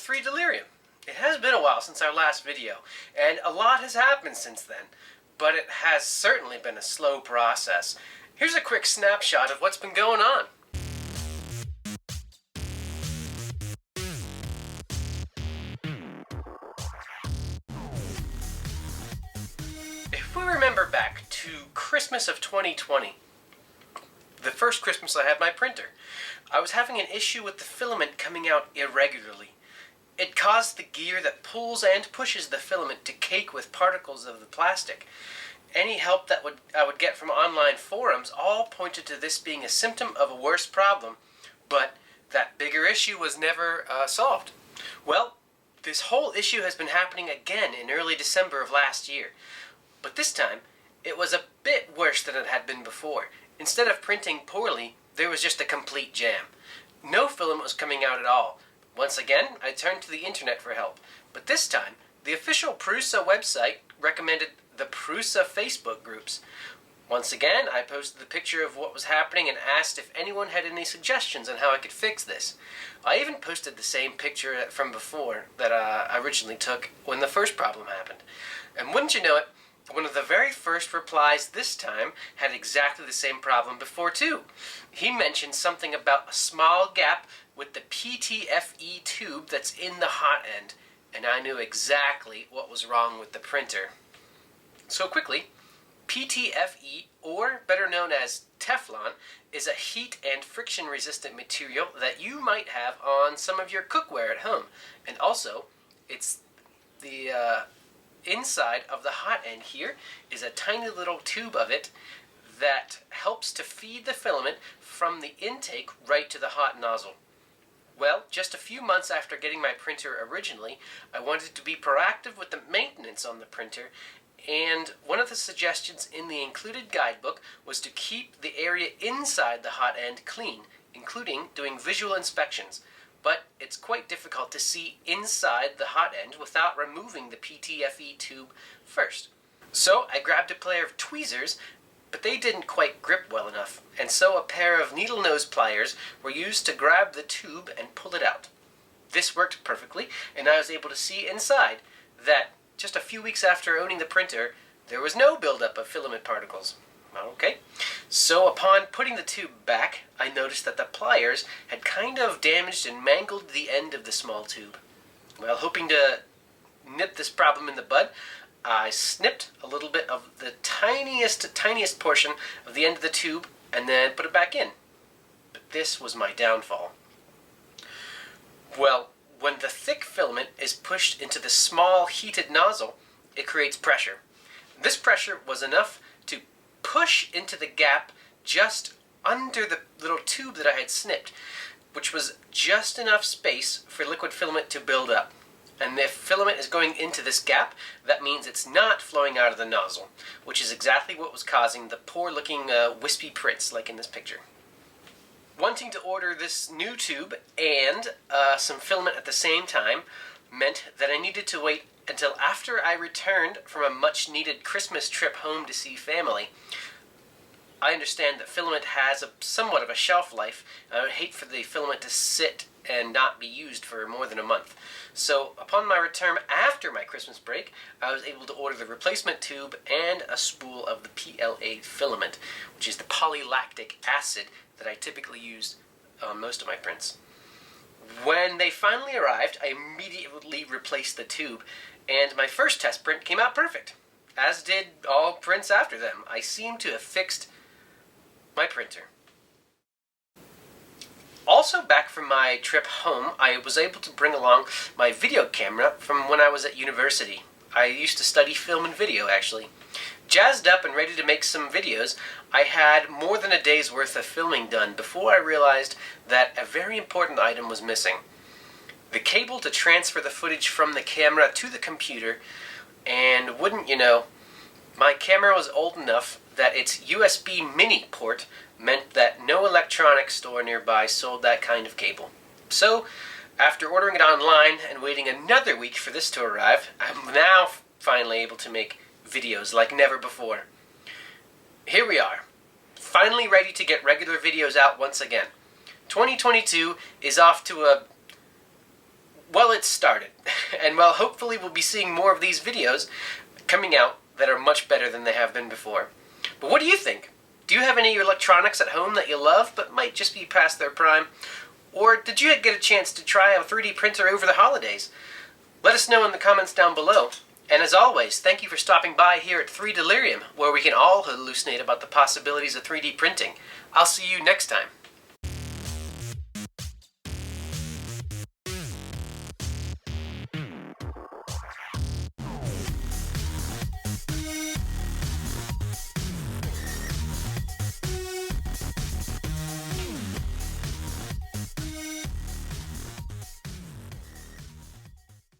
free delirium. It has been a while since our last video, and a lot has happened since then, but it has certainly been a slow process. Here's a quick snapshot of what's been going on. If we remember back to Christmas of 2020, the first Christmas I had my printer, I was having an issue with the filament coming out irregularly. It caused the gear that pulls and pushes the filament to cake with particles of the plastic. Any help that I would get from online forums all pointed to this being a symptom of a worse problem, but that bigger issue was never solved. Well, this whole issue has been happening again in early December of last year, but this time it was a bit worse than it had been before. Instead of printing poorly, there was just a complete jam. No filament was coming out at all. Once again, I turned to the internet for help, but this time, the official Prusa website recommended the Prusa Facebook groups. Once again, I posted the picture of what was happening and asked if anyone had any suggestions on how I could fix this. I even posted the same picture from before that I originally took when the first problem happened. And wouldn't you know it, one of the very first replies this time had exactly the same problem before too. He mentioned something about a small gap with the PTFE tube that's in the hot end, and I knew exactly what was wrong with the printer. So quickly, PTFE, or better known as Teflon, is a heat and friction resistant material that you might have on some of your cookware at home. And also, it's the inside of the hot end here is a tiny little tube of it that helps to feed the filament from the intake right to the hot nozzle. Well, just a few months after getting my printer originally, I wanted to be proactive with the maintenance on the printer, and one of the suggestions in the included guidebook was to keep the area inside the hot end clean, including doing visual inspections. But it's quite difficult to see inside the hot end without removing the PTFE tube first. So I grabbed a pair of tweezers, but they didn't quite grip well enough, and so a pair of needle nose pliers were used to grab the tube and pull it out. This worked perfectly, and I was able to see inside that just a few weeks after owning the printer, there was no buildup of filament particles. Okay, so upon putting the tube back, I noticed that the pliers had kind of damaged and mangled the end of the small tube. Well, hoping to nip this problem in the bud, I snipped a little bit of the tiniest portion of the end of the tube and then put it back in. But this was my downfall. Well, when the thick filament is pushed into the small heated nozzle, it creates pressure. This pressure was enough to push into the gap just under the little tube that I had snipped, which was just enough space for liquid filament to build up. And if filament is going into this gap, that means it's not flowing out of the nozzle, which is exactly what was causing the poor looking wispy prints like in this picture. Wanting to order this new tube and some filament at the same time meant that I needed to wait until after I returned from a much-needed Christmas trip home to see family. I understand that filament has somewhat of a shelf life, and I would hate for the filament to sit and not be used for more than a month. So upon my return after my Christmas break, I was able to order the replacement tube and a spool of the PLA filament, which is the polylactic acid that I typically use on most of my prints. When they finally arrived, I immediately replaced the tube, and my first test print came out perfect, as did all prints after them. I seem to have fixed my printer. Also, back from my trip home, I was able to bring along my video camera from when I was at university. I used to study film and video, actually. Jazzed up and ready to make some videos, I had more than a day's worth of filming done before I realized that a very important item was missing. The cable to transfer the footage from the camera to the computer, and wouldn't you know, my camera was old enough that its USB mini port meant that no electronics store nearby sold that kind of cable. So, after ordering it online and waiting another week for this to arrive, I'm now finally able to make videos like never before. Here we are, finally ready to get regular videos out once again. 2022 is off to a well, it started. And well, hopefully we'll be seeing more of these videos coming out that are much better than they have been before. But what do you think? Do you have any electronics at home that you love but might just be past their prime? Or did you get a chance to try a 3D printer over the holidays? Let us know in the comments down below. And as always, thank you for stopping by here at 3 Delirium, where we can all hallucinate about the possibilities of 3D printing. I'll see you next time.